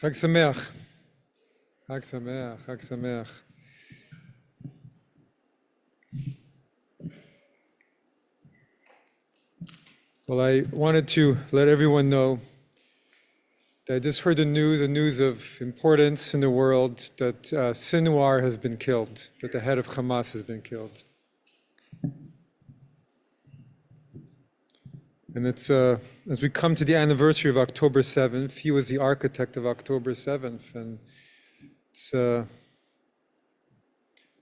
Chag Sameach. Chag Sameach. Chag Sameach. Well, I wanted to let everyone know that I just heard the news of importance in the world, that Sinwar has been killed, that the head of Hamas has been killed. And it's, as we come to the anniversary of October 7th, he was the architect of October 7th. And it's,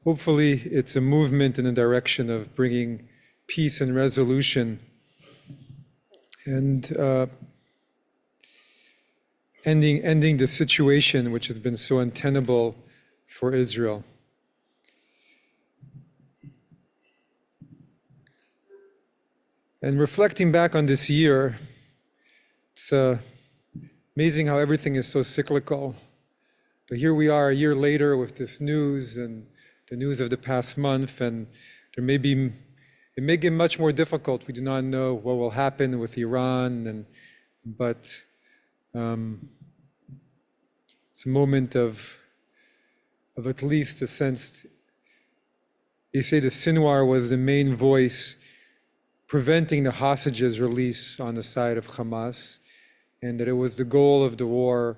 hopefully it's a movement in the direction of bringing peace and resolution and ending the situation which has been so untenable for Israel. And reflecting back on this year, it's amazing how everything is so cyclical. But here we are a year later with this news and the news of the past month, and it may get much more difficult. We do not know what will happen with Iran, but it's a moment of at least a sense. You say the Sinwar was the main voice preventing the hostages release on the side of Hamas, and that it was the goal of the war,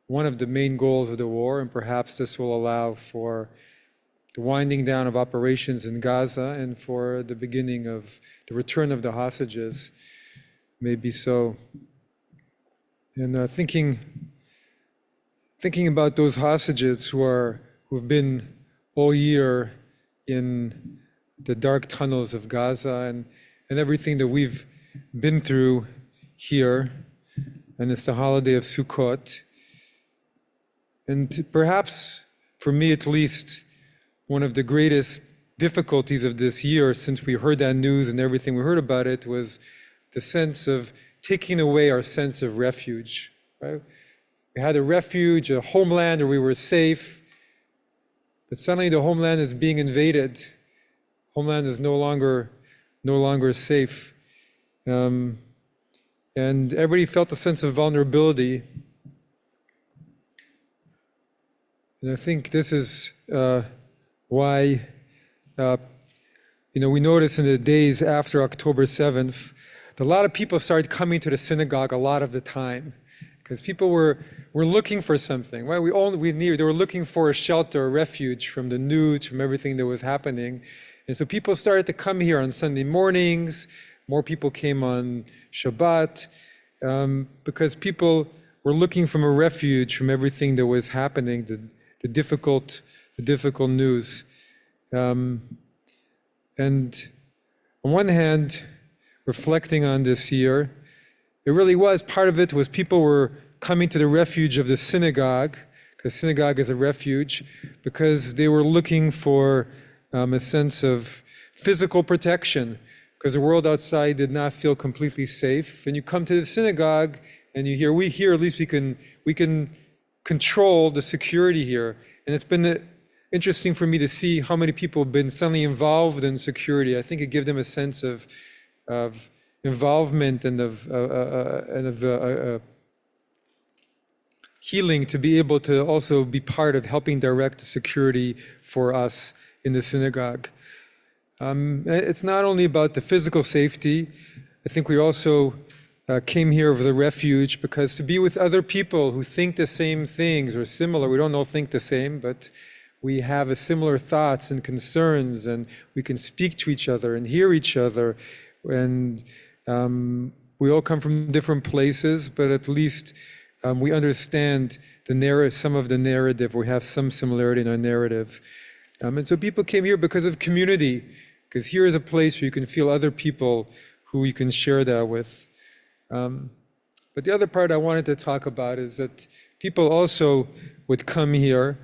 one of the main goals of the war, and perhaps this will allow for the winding down of operations in Gaza and for the beginning of the return of the hostages. Maybe so. And thinking about those hostages who've been all year in the dark tunnels of Gaza and everything that we've been through here, and it's the holiday of Sukkot. And perhaps, for me at least, one of the greatest difficulties of this year, since we heard that news and everything we heard about it, was the sense of taking away our sense of refuge, right? We had a refuge, a homeland where we were safe, but suddenly the homeland is being invaded. Homeland is no longer safe. And everybody felt a sense of vulnerability. And I think this is why, we notice in the days after October 7th, that a lot of people started coming to the synagogue a lot of the time, because people were looking for something, right? They were looking for a shelter, a refuge from the news, from everything that was happening. And so people started to come here on Sunday mornings. More people came on Shabbat, because people were looking for a refuge from everything that was happening, the difficult news. And on one hand, reflecting on this year, it really was, part of it was people were coming to the refuge of the synagogue, because synagogue is a refuge, because they were looking for a sense of physical protection, because the world outside did not feel completely safe. And you come to the synagogue and you hear, at least we can control the security here. And it's been interesting for me to see how many people have been suddenly involved in security. I think it gives them a sense of involvement and of healing, to be able to also be part of helping direct the security for us in the synagogue. It's not only about the physical safety. I think we also came here with a refuge because to be with other people who think the same things or similar, we don't all think the same, but we have a similar thoughts and concerns, and we can speak to each other and hear each other. And we all come from different places, but at least we understand the narrative, some of the narrative, we have some similarity in our narrative. And so people came here because of community, because here is a place where you can feel other people who you can share that with. But the other part I wanted to talk about is that people also would come here,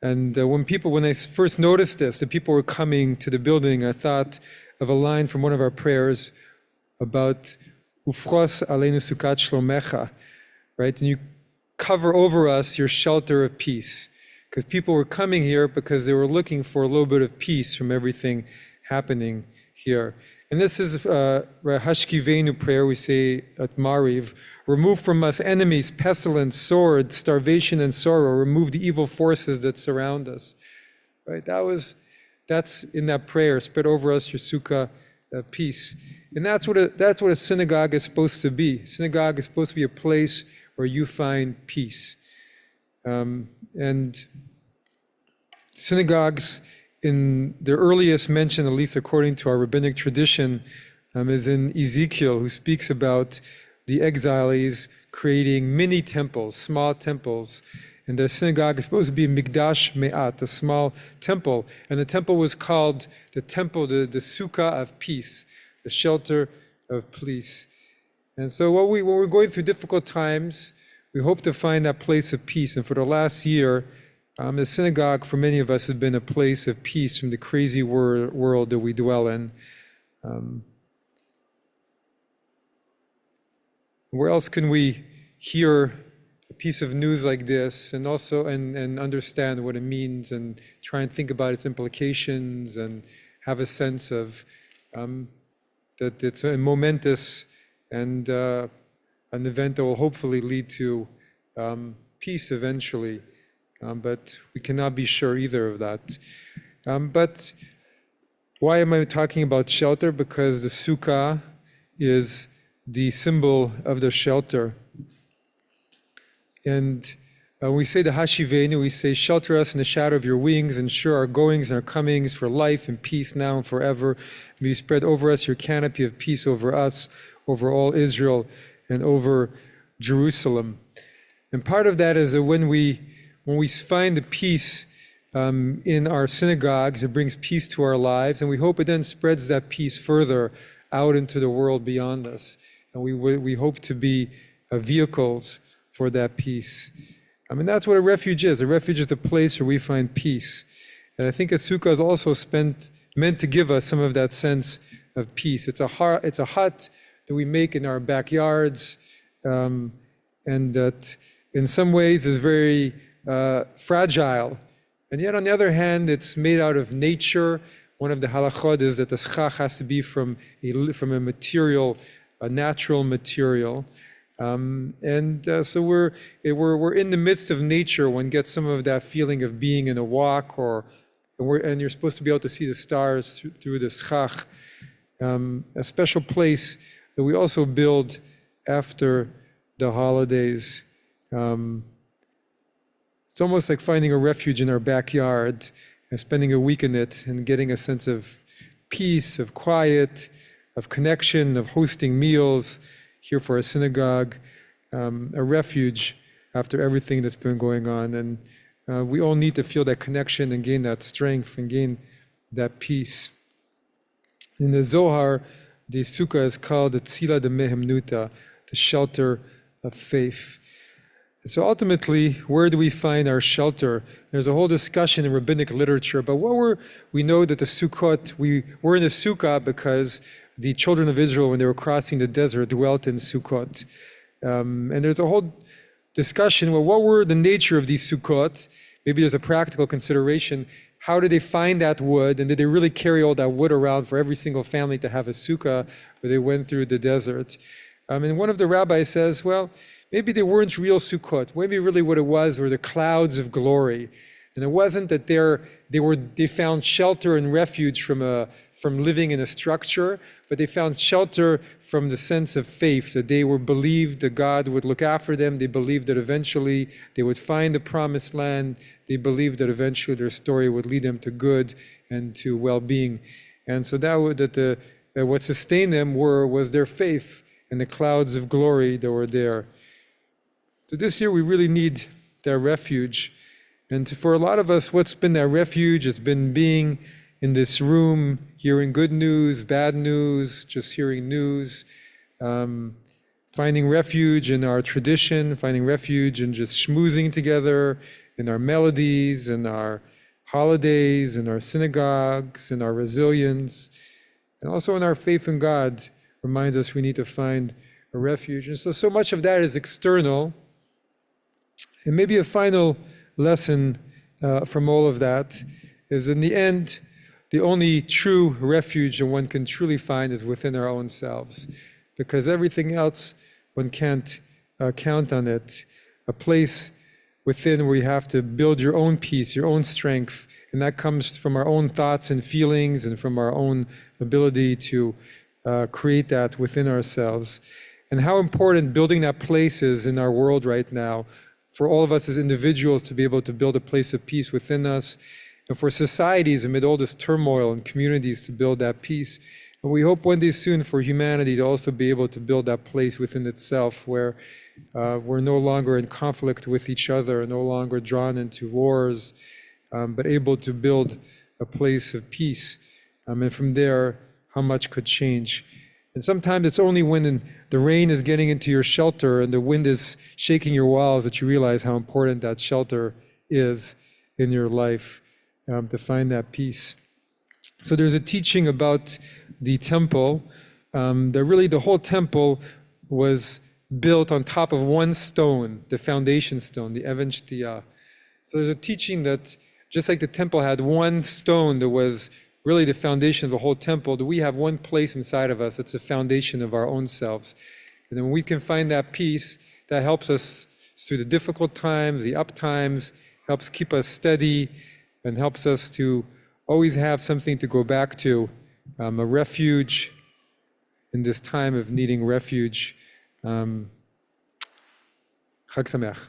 and when I first noticed this, that people were coming to the building, I thought of a line from one of our prayers about Ufros aleinu sukat shlomecha, right? And you cover over us your shelter of peace. Because people were coming here because they were looking for a little bit of peace from everything happening here. And this is Hashkivenu prayer we say at Mariv. Remove from us enemies, pestilence, sword, starvation, and sorrow. Remove the evil forces that surround us. Right? That's in that prayer. Spread over us your sukkah peace. And that's what a synagogue is supposed to be. Synagogue is supposed to be a place where you find peace. And synagogues, in their earliest mention, at least according to our rabbinic tradition, is in Ezekiel, who speaks about the exiles creating mini temples, small temples. And the synagogue is supposed to be Mikdash Me'at, a small temple. And the temple was called the temple, the sukkah of peace, the shelter of peace. And so when we're going through difficult times, we hope to find that place of peace. And for the last year, the synagogue, for many of us, has been a place of peace from the crazy world that we dwell in. Where else can we hear a piece of news like this and also and understand what it means and try and think about its implications and have a sense of that it's a momentous and an event that will hopefully lead to peace eventually. But we cannot be sure either of that. But why am I talking about shelter? Because the sukkah is the symbol of the shelter. And when we say the Hashivenu, we say, shelter us in the shadow of your wings, ensure our goings and our comings for life and peace now and forever. May you spread over us your canopy of peace over us, over all Israel, and over Jerusalem. And part of that is that when we find the peace in our synagogues, it brings peace to our lives, and we hope it then spreads that peace further out into the world beyond us. And we hope to be vehicles for that peace. I mean, that's what a refuge is. A refuge is a place where we find peace. And I think a sukkah is also meant to give us some of that sense of peace. It's a hut that we make in our backyards, and that in some ways is very fragile. And yet on the other hand, it's made out of nature. One of the halachot is that the schach has to be from a material, a natural material. So we're in the midst of nature. One gets some of that feeling of being in a walk, and you're supposed to be able to see the stars through the schach. A special place that we also build after the holidays. It's almost like finding a refuge in our backyard and spending a week in it and getting a sense of peace, of quiet, of connection, of hosting meals here for a synagogue, a refuge after everything that's been going on. And we all need to feel that connection and gain that strength and gain that peace. In the Zohar, the sukkah is called the tzila de mehemnuta, the shelter of faith. So ultimately, where do we find our shelter? There's a whole discussion in rabbinic literature about we know that the Sukkot, we're in the Sukkah because the children of Israel, when they were crossing the desert, dwelt in Sukkot. And there's a whole discussion, well, what were the nature of these Sukkot? Maybe there's a practical consideration. How did they find that wood? And did they really carry all that wood around for every single family to have a Sukkah where they went through the desert? And one of the rabbis says, well, maybe they weren't real Sukkot. Maybe really what it was were the clouds of glory. And it wasn't that they found shelter and refuge from living in a structure, but they found shelter from the sense of faith, that they believed that God would look after them. They believed that eventually they would find the promised land. They believed that eventually their story would lead them to good and to well-being. And so what sustained them was their faith and the clouds of glory that were there. So this year we really need that refuge. And for a lot of us, what's been that refuge? It's been being in this room, hearing good news, bad news, just hearing news, finding refuge in our tradition, finding refuge in just schmoozing together, in our melodies, in our holidays, in our synagogues, in our resilience, and also in our faith in God reminds us we need to find a refuge. And so much of that is external. And maybe a final lesson from all of that is, in the end, the only true refuge that one can truly find is within our own selves, because everything else, one can't count on it. A place within where you have to build your own peace, your own strength, and that comes from our own thoughts and feelings and from our own ability to create that within ourselves. And how important building that place is in our world right now, for all of us as individuals to be able to build a place of peace within us, and for societies amid all this turmoil and communities to build that peace. And we hope one day soon for humanity to also be able to build that place within itself where we're no longer in conflict with each other, no longer drawn into wars, but able to build a place of peace. And from there, how much could change. And sometimes it's only when the rain is getting into your shelter and the wind is shaking your walls that you realize how important that shelter is in your life, to find that peace. So there's a teaching about the temple, that really the whole temple was built on top of one stone, the foundation stone, the Even Shtiyah. So there's a teaching that just like the temple had one stone that was really the foundation of the whole temple, that we have one place inside of us that's the foundation of our own selves. And then when we can find that peace, that helps us through the difficult times, the up times, helps keep us steady, and helps us to always have something to go back to, a refuge in this time of needing refuge. Chag Sameach.